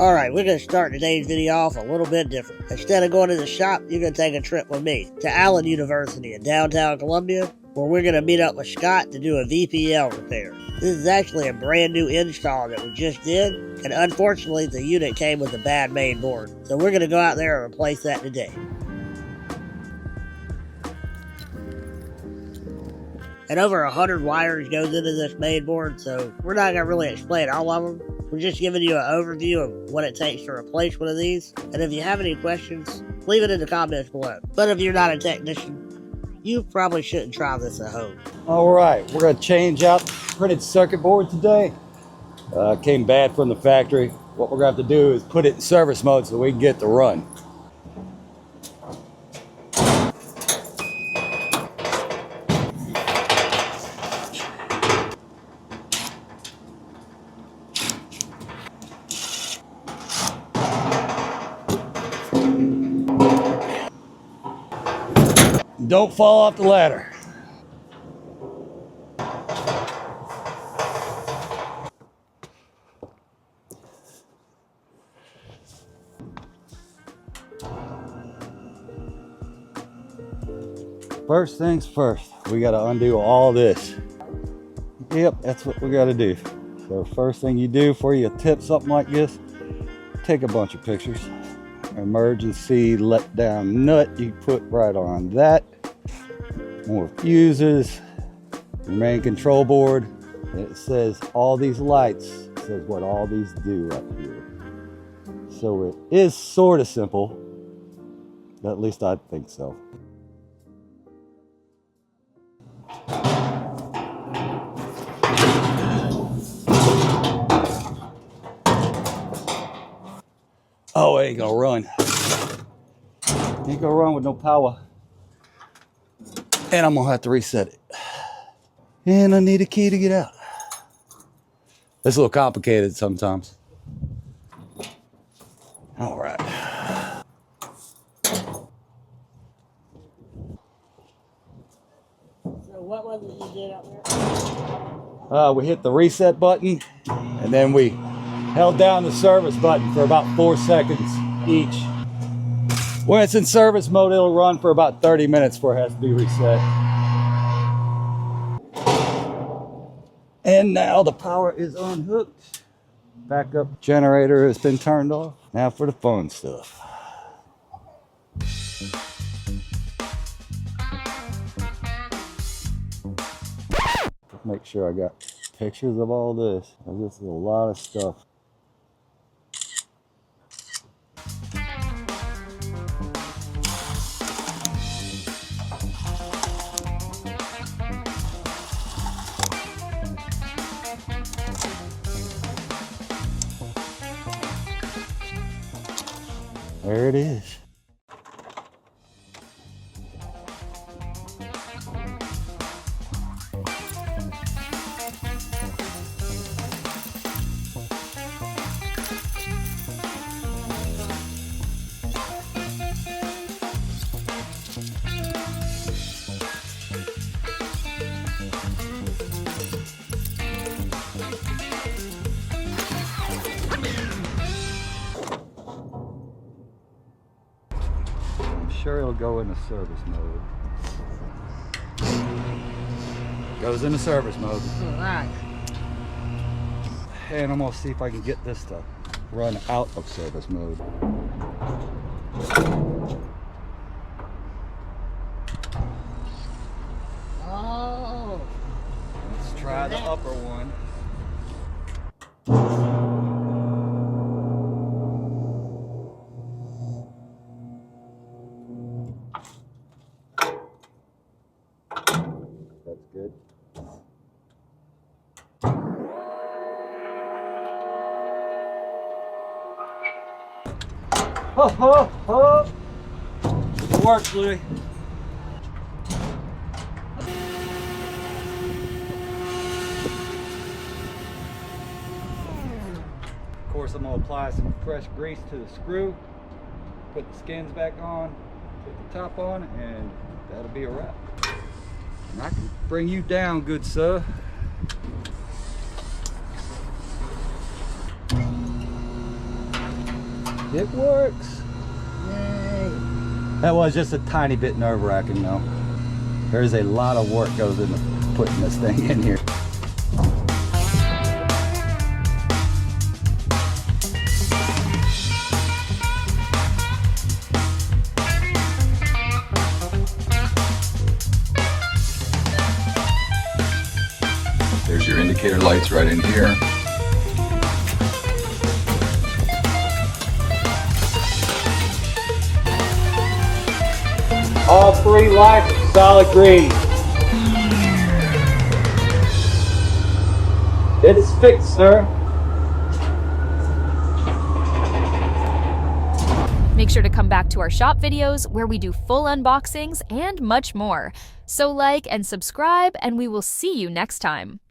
Alright, we're going to start today's video off a little bit different. Instead of going to the shop, you're going to take a trip with me to Allen University in downtown Columbia, where we're going to meet up with Scott to do a VPL repair. This is actually a brand new install that we just did, and unfortunately the unit came with a bad main board. So we're going to go out there and replace that today. And over 100 wires goes into this main board, so we're not going to really explain all of them. We're just giving you an overview of what it takes to replace one of these. And if you have any questions, leave it in the comments below. But if you're not a technician, you probably shouldn't try this at home. All right, we're going to change out the printed circuit board today. Came bad from the factory. What we're going to have to do is put it in service mode so we can get the run. Don't fall off the ladder. First things first, we got to undo all this. Yep, that's what we got to do. So first thing you do before you attempt something like this, take a bunch of pictures. Emergency let down nut, you put right on that. More fuses, your main control board. It says all these lights, it says what all these do up here. So it is sort of simple, at least I think so. Oh, it ain't gonna run. Ain't gonna run with no power. And I'm gonna have to reset it. And I need a key to get out. It's a little complicated sometimes. All right. So what was it you did up there? We hit the reset button, and then we held down the service button for about 4 seconds each. When it's in service mode, it'll run for about 30 minutes before it has to be reset. And now the power is unhooked. Backup generator has been turned off. Now for the fun stuff. Make sure I got pictures of all this. This is a lot of stuff. There it is. Sure, it'll go into service mode. Goes into service mode. Alright. And I'm gonna see if I can get this to run out of service mode. Oh. Let's try the upper one. That's good. Oh. It works, Louis. Of course, I'm going to apply some fresh grease to the screw, put the skins back on, put the top on, and that'll be a wrap. And I can bring you down, good sir. It works. Yay. That was just a tiny bit nerve-wracking though. There's a lot of work goes into putting this thing in here. There's your indicator lights right in here. All 3 lights are solid green. It's fixed, sir. Make sure to come back to our shop videos where we do full unboxings and much more. So like and subscribe, and we will see you next time.